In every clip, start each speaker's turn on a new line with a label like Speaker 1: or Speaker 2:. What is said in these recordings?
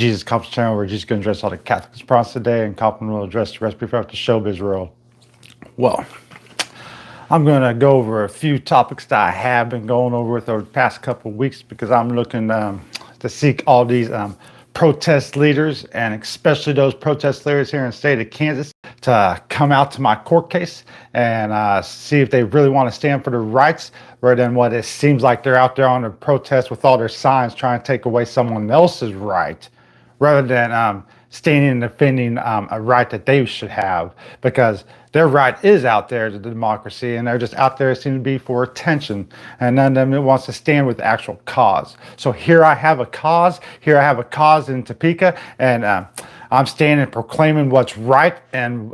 Speaker 1: Jesus Conference channel where Jesus going to address all the Catholics and Protestant today, and Kaufman will address the recipe for the showbiz world. Well, I'm going to go over a few topics that I have been going over with over the past couple of weeks because I'm looking to seek all these protest leaders, and especially those protest leaders here in the state of Kansas, to come out to my court case and see if they really want to stand for their rights rather than what it seems like they're out there on a protest with all their signs trying to take away someone else's right, rather than standing and defending a right that they should have, because their right is out there to the democracy, and they're just out there seem to be for attention, and none of them wants to stand with the actual cause. So here I have a cause. Here I have a cause in Topeka, and I'm standing proclaiming what's right. And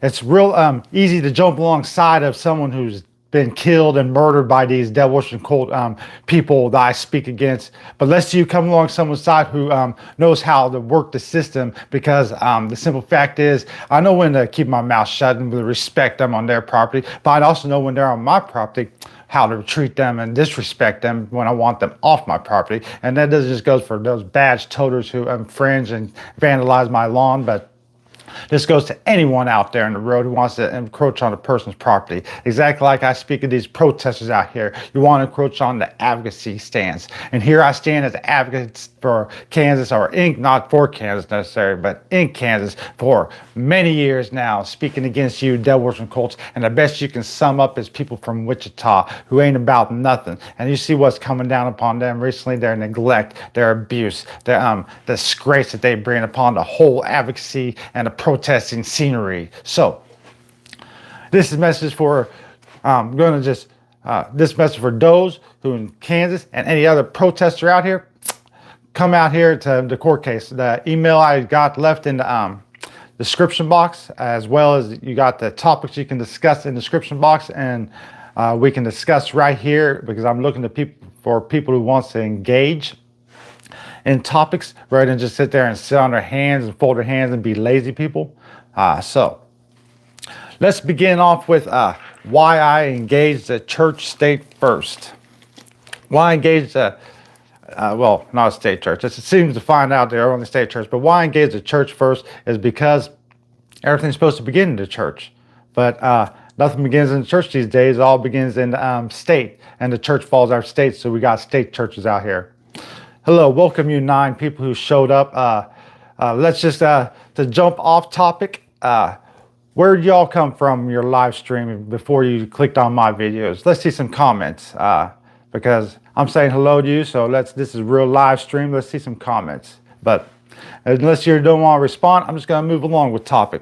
Speaker 1: it's real easy to jump alongside of someone who's been killed and murdered by these devil worshiping cult people that I speak against. But let's you come along someone's side who knows how to work the system, because the simple fact is, I know when to keep my mouth shut and respect them on their property, but I also know when they're on my property, how to treat them and disrespect them when I want them off my property. And that doesn't just go for those badge toters who infringe and vandalize my lawn, but this goes to anyone out there in the road who wants to encroach on a person's property. Exactly like I speak of these protesters out here. You want to encroach on the advocacy stance. And here I stand as advocates for Kansas, or not for Kansas necessarily, but in Kansas for many years now, speaking against you devil worshiping cults. And the best you can sum up is people from Wichita who ain't about nothing. And you see what's coming down upon them recently: their neglect, their abuse, their disgrace that they bring upon the whole advocacy and the protesting scenery. So this is message for this message for those who in Kansas and any other protester out here. Come out here to the court case. The email I got left in the description box, as well as you got the topics you can discuss in the description box, and we can discuss right here, because I'm looking to for people who wants to engage in topics rather than just sit there and sit on their hands and fold their hands and be lazy people. So let's begin off with why I engaged the church state first. Why I engaged well, not a state church. It seems to find out they're only state church, but why I engaged the church first is because everything's supposed to begin in the church. But nothing begins in the church these days. It all begins in state, and the church falls out state, so we got state churches out here. Hello, welcome you 9 people who showed up. Let's just, to jump off topic, where did y'all come from your live stream before you clicked on my videos? Let's see some comments, because I'm saying hello to you, so this is a real live stream. Let's see some comments. But unless you don't want to respond, I'm just going to move along with topic.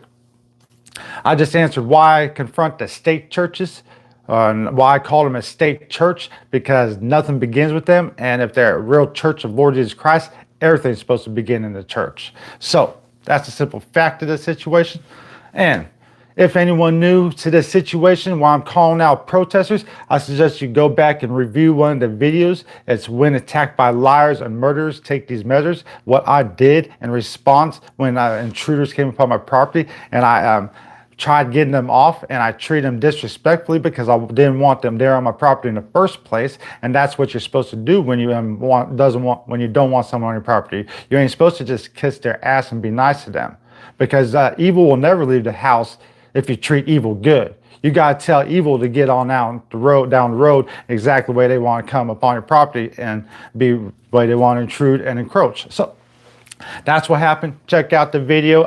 Speaker 1: I just answered why I confront the state churches, and why I call them a state church, because nothing begins with them. And if they're a real church of Lord Jesus Christ, everything's supposed to begin in the church. So that's a simple fact of the situation. And if anyone new to this situation, while I'm calling out protesters, I suggest you go back and review one of the videos. It's when attacked by liars and murderers take these measures. What I did in response when intruders came upon my property, and I tried getting them off, and I treated them disrespectfully because I didn't want them there on my property in the first place. And that's what you're supposed to do when you when you don't want someone on your property. You ain't supposed to just kiss their ass and be nice to them, because evil will never leave the house if you treat evil good. You got to tell evil to get on down the road exactly the way they want to come upon your property and be the way they want to intrude and encroach. So that's what happened. Check out the video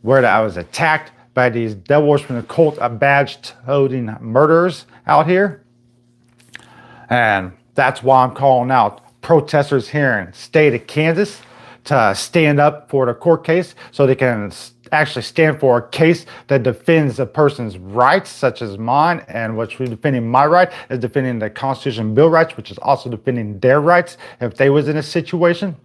Speaker 1: where I was attacked by these devil worshiping cult badge-toting murderers out here. And that's why I'm calling out protesters here in the state of Kansas to stand up for the court case, so they can actually stand for a case that defends a person's rights, such as mine. And what's defending my right is defending the Constitution Bill rights, which is also defending their rights if they was in a situation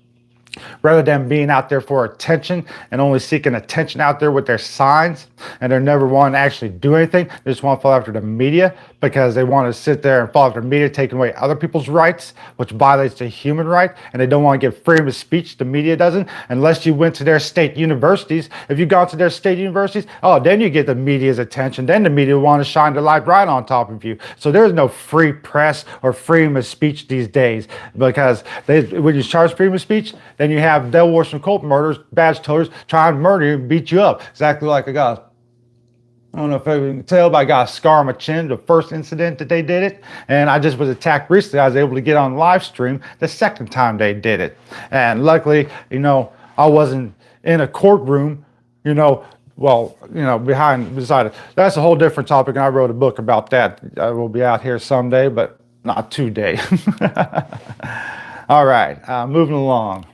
Speaker 1: rather than being out there for attention and only seeking attention out there with their signs, and they're never wanting to actually do anything. They just want to follow after the media because they want to sit there and follow after the media, taking away other people's rights, which violates the human right, and they don't want to give freedom of speech. The media doesn't, unless you went to their state universities. If you've gone to their state universities, oh, then you get the media's attention. Then the media want to shine the light right on top of you. So there's no free press or freedom of speech these days, because when you charge freedom of speech, then you have devil worshiping cult murderers, badge toters trying to murder you and beat you up. Exactly like I don't know if you can tell, but I got a scar on my chin, the first incident that they did it. And I just was attacked recently. I was able to get on live stream the second time they did it. And luckily, I wasn't in a courtroom, beside it. That's a whole different topic, and I wrote a book about that. I will be out here someday, but not today. All right, moving along.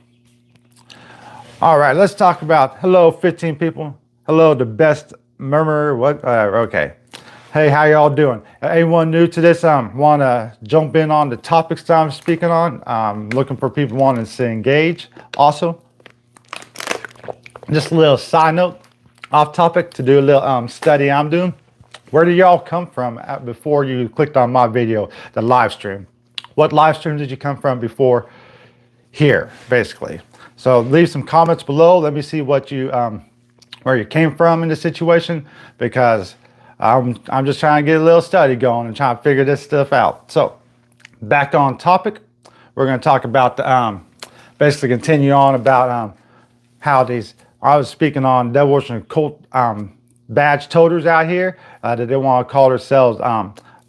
Speaker 1: All right, let's talk about, hello, 15 people. Hello, the best murmurer. What? Okay. Hey, how y'all doing? Anyone new to this? Want to jump in on the topics that I'm speaking on? Looking for people wanting to engage. Also, just a little side note, off topic, to do a little study I'm doing. Where did y'all come from before you clicked on my video, the live stream? What live stream did you come from before here, basically? So leave some comments below. Let me see what you where you came from in the situation, because I'm just trying to get a little study going and trying to figure this stuff out. So back on topic, we're going to talk about basically continue on about how I was speaking on devil worshiping cult badge toters out here that they want to call themselves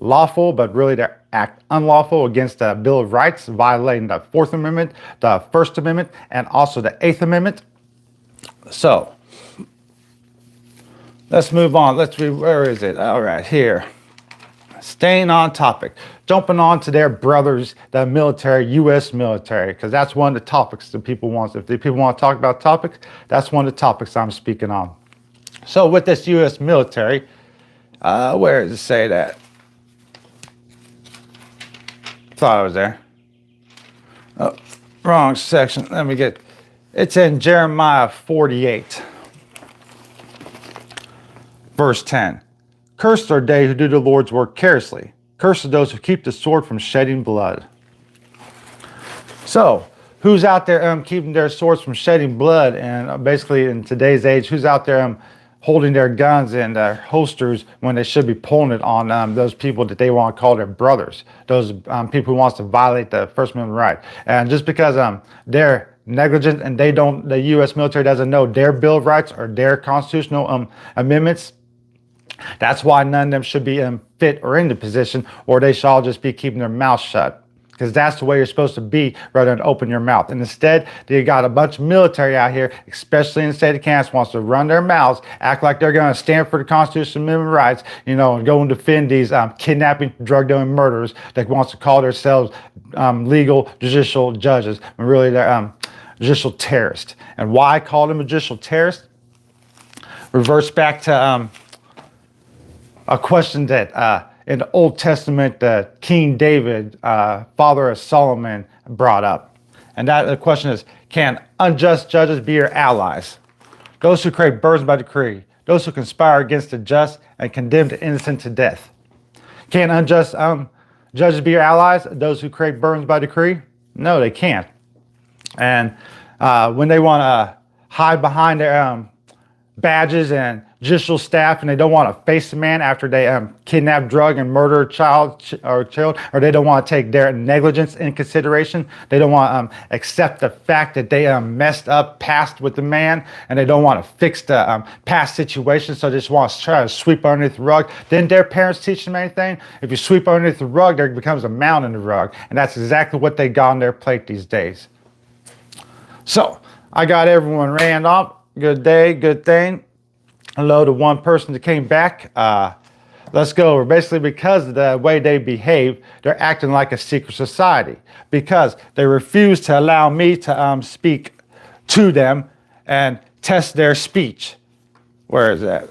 Speaker 1: lawful, but really they act unlawful against the Bill of Rights, violating the 4th Amendment, the 1st Amendment, and also the 8th Amendment. So let's move on. Where is it? All right, here. Staying on topic. Jumping on to their brothers, the military, U.S. military, because that's one of the topics that people want. If the people want to talk about topics, that's one of the topics I'm speaking on. So with this U.S. military, where does it say that? Thought I was there. Oh, wrong section. Let me get. It's in Jeremiah 48. Verse 10, cursed are they who do the Lord's work carelessly. Cursed are those who keep the sword from shedding blood. So, who's out there keeping their swords from shedding blood? And basically in today's age, who's out there holding their guns and their holsters when they should be pulling it on those people that they want to call their brothers, those people who wants to violate the First Amendment right. And just because they're negligent and the U.S. military doesn't know their Bill of Rights or their constitutional amendments, that's why none of them should be fit or in the position, or they should all just be keeping their mouth shut. Because that's the way you're supposed to be, rather than open your mouth. And instead, you got a bunch of military out here, especially in the state of Kansas, wants to run their mouths, act like they're going to stand for the Constitution and Amendment rights, and go and defend these kidnapping, drug dealing murderers that wants to call themselves legal judicial judges, when really they're judicial terrorists. And why I call them a judicial terrorist? Reverse back to a question that in the Old Testament, King David, father of Solomon, brought up. And the question is, can unjust judges be your allies? Those who create burdens by decree, those who conspire against the just and condemn the innocent to death. Can unjust judges be your allies? Those who create burdens by decree? No, they can't. And when they want to hide behind their badges and judicial staff, and they don't want to face the man after they kidnap, drug, and murder a child, or they don't want to take their negligence in consideration. They don't want to accept the fact that they messed up past with the man, and they don't want to fix the past situation, so they just want to try to sweep underneath the rug. Didn't their parents teach them anything? If you sweep underneath the rug, there becomes a mound in the rug, and that's exactly what they got on their plate these days. So I got everyone ran off. Good day, good thing. Hello to one person that came back. Let's go. Basically, because of the way they behave, they're acting like a secret society, because they refuse to allow me to speak to them and test their speech. Where is that?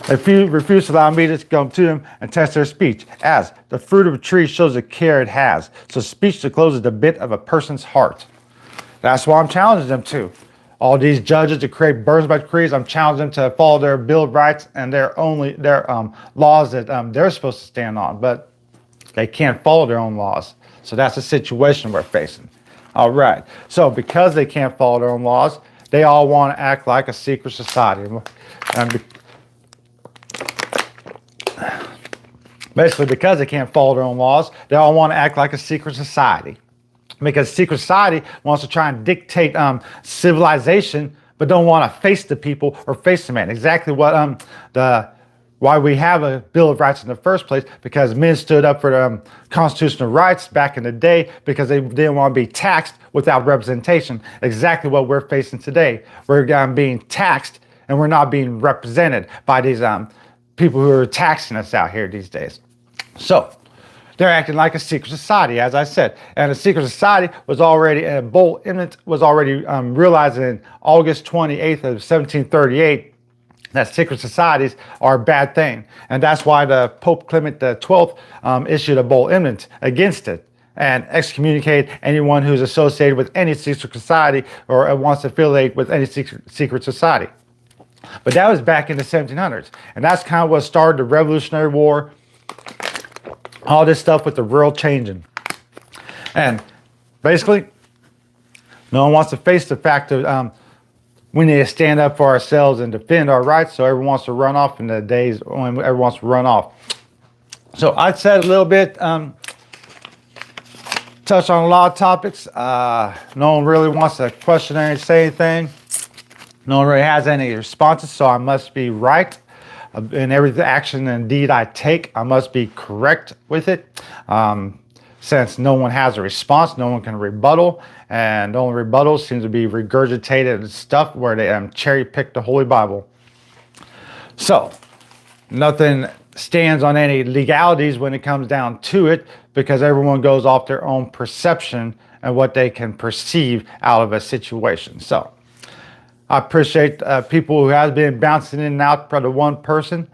Speaker 1: They refuse to allow me to go to them and test their speech, as the fruit of a tree shows the care it has. So speech discloses the bit of a person's heart. That's why I'm challenging them to. All these judges to create burdens by decrees, I'm challenging them to follow their Bill of Rights and their laws that they're supposed to stand on, but they can't follow their own laws. So that's the situation we're facing. All right. So because they can't follow their own laws, they all want to act like a secret society. And basically, because they can't follow their own laws, they all want to act like a secret society. Because secret society wants to try and dictate civilization, but don't want to face the people or face the man. Exactly what why we have a Bill of Rights in the first place, because men stood up for the constitutional rights back in the day because they didn't want to be taxed without representation. Exactly what we're facing today. We're being taxed and we're not being represented by these people who are taxing us out here these days. So they're acting like a secret society, as I said. And a secret society was already, a bold imminent was already realized in August 28th of 1738, that secret societies are a bad thing. And that's why the Pope Clement XII issued a bull imminent against it and excommunicated anyone who's associated with any secret society or wants to affiliate with any secret society. But that was back in the 1700s. And that's kind of what started the Revolutionary War, all this stuff with the world changing. And basically, no one wants to face the fact that we need to stand up for ourselves and defend our rights, so everyone wants to run off in the days when everyone wants to run off. So I said a little bit, touched on a lot of topics. No one really wants to question or say anything. No one really has any responses, so I must be right. In every action and deed I take, I must be correct with it. Since no one has a response, no one can rebuttal, and the only rebuttals seem to be regurgitated stuff where they cherry pick the Holy Bible. So nothing stands on any legalities when it comes down to it, because everyone goes off their own perception and what they can perceive out of a situation. So I appreciate people who have been bouncing in and out for the one person.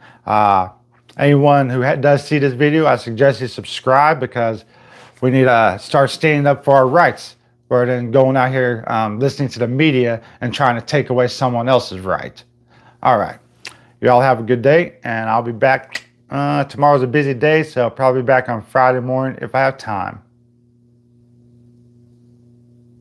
Speaker 1: Anyone who does see this video, I suggest you subscribe, because we need to start standing up for our rights rather than going out here listening to the media and trying to take away someone else's right. All right. You all have a good day, and I'll be back. Tomorrow's a busy day, so I'll probably be back on Friday morning if I have time.